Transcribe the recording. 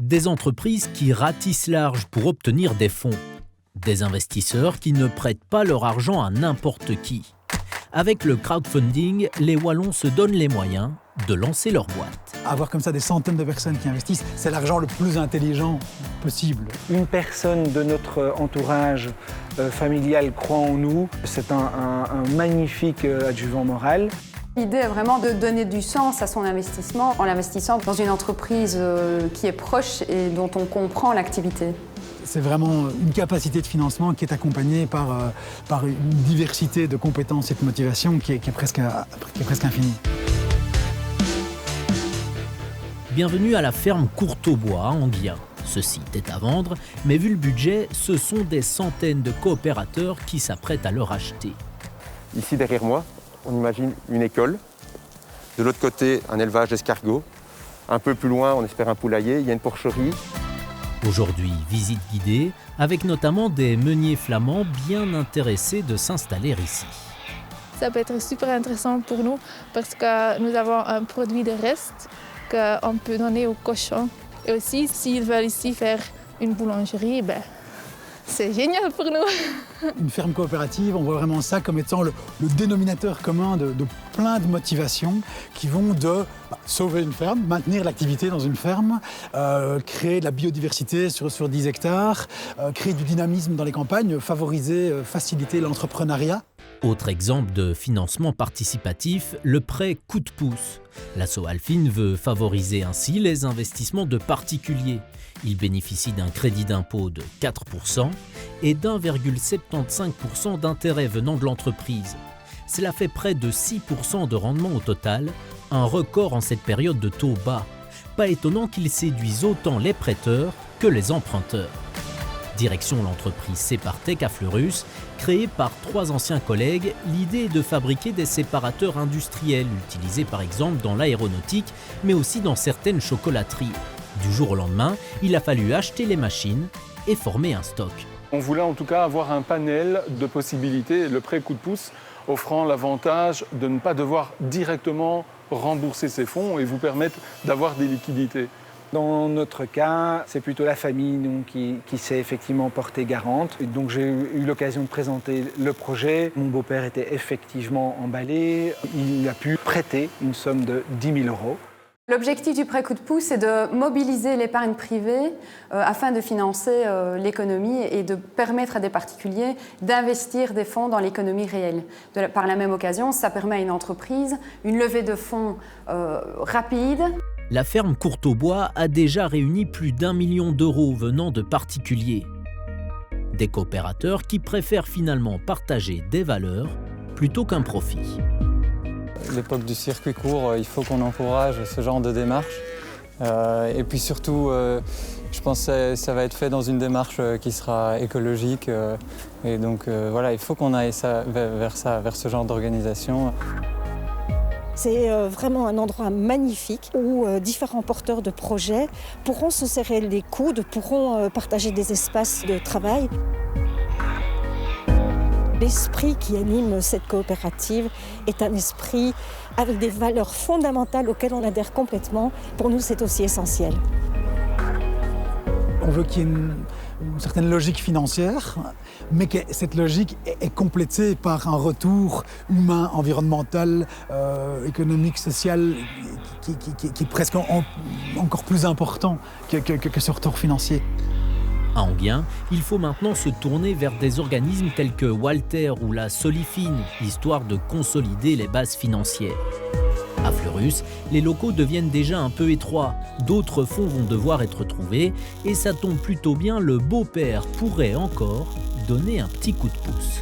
Des entreprises qui ratissent large pour obtenir des fonds. Des investisseurs qui ne prêtent pas leur argent à n'importe qui. Avec le crowdfunding, les Wallons se donnent les moyens de lancer leur boîte. Avoir comme ça des centaines de personnes qui investissent, c'est l'argent le plus intelligent possible. Une personne de notre entourage familial croit en nous. C'est un magnifique adjuvant moral. L'idée est vraiment de donner du sens à son investissement en l'investissant dans une entreprise qui est proche et dont on comprend l'activité. C'est vraiment une capacité de financement qui est accompagnée par une diversité de compétences et de motivation qui est presque infinie. Bienvenue à la ferme Courtaubois en Guyane. Ce site est à vendre, mais vu le budget, ce sont des centaines de coopérateurs qui s'apprêtent à le racheter. Ici derrière moi, on imagine une école. De l'autre côté, un élevage d'escargots. Un peu plus loin, on espère un poulailler. Il y a une porcherie. Aujourd'hui, visite guidée, avec notamment des meuniers flamands bien intéressés de s'installer ici. Ça peut être super intéressant pour nous parce que nous avons un produit de reste qu'on peut donner aux cochons. Et aussi, s'ils veulent ici faire une boulangerie, c'est génial pour nous. Une ferme coopérative, on voit vraiment ça comme étant le dénominateur commun de plein de motivations qui vont de sauver une ferme, maintenir l'activité dans une ferme, créer de la biodiversité sur 10 hectares, créer du dynamisme dans les campagnes, favoriser, faciliter l'entrepreneuriat. Autre exemple de financement participatif, le prêt coup de pouce. L'asso Alfine veut favoriser ainsi les investissements de particuliers. Il bénéficie d'un crédit d'impôt de 4% et d'1,75% d'intérêt venant de l'entreprise. Cela fait près de 6% de rendement au total, un record en cette période de taux bas. Pas étonnant qu'il séduise autant les prêteurs que les emprunteurs. Direction l'entreprise Separtech à Fleurus, créée par 3 anciens collègues, l'idée est de fabriquer des séparateurs industriels utilisés par exemple dans l'aéronautique, mais aussi dans certaines chocolateries. Du jour au lendemain, il a fallu acheter les machines et former un stock. On voulait en tout cas avoir un panel de possibilités, le prêt coup de pouce offrant l'avantage de ne pas devoir directement rembourser ses fonds et vous permettre d'avoir des liquidités. Dans notre cas, c'est plutôt la famille qui s'est effectivement portée garante. Et donc j'ai eu l'occasion de présenter le projet. Mon beau-père était effectivement emballé. Il a pu prêter une somme de 10 000 €. L'objectif du prêt coup de pouce, c'est de mobiliser l'épargne privée afin de financer l'économie et de permettre à des particuliers d'investir des fonds dans l'économie réelle. Par la même occasion, ça permet à une entreprise une levée de fonds rapide. La ferme Courtaubois a déjà réuni plus d'1 million d'euros venant de particuliers. Des coopérateurs qui préfèrent finalement partager des valeurs plutôt qu'un profit. L'époque du circuit court, il faut qu'on encourage ce genre de démarche. Et puis surtout, je pense que ça va être fait dans une démarche qui sera écologique. Et donc voilà, il faut qu'on aille vers ce genre d'organisation. C'est vraiment un endroit magnifique où différents porteurs de projets pourront se serrer les coudes, pourront partager des espaces de travail. L'esprit qui anime cette coopérative est un esprit avec des valeurs fondamentales auxquelles on adhère complètement. Pour nous, c'est aussi essentiel. On veut qu'il y ait une certaine logique financière, mais que cette logique est complétée par un retour humain, environnemental, économique, social, qui est presque encore plus important que ce retour financier. À Enghien, il faut maintenant se tourner vers des organismes tels que Walter ou la Solifine, histoire de consolider les bases financières. À Fleurus, les locaux deviennent déjà un peu étroits, d'autres fonds vont devoir être trouvés, et ça tombe plutôt bien, le beau-père pourrait encore donner un petit coup de pouce.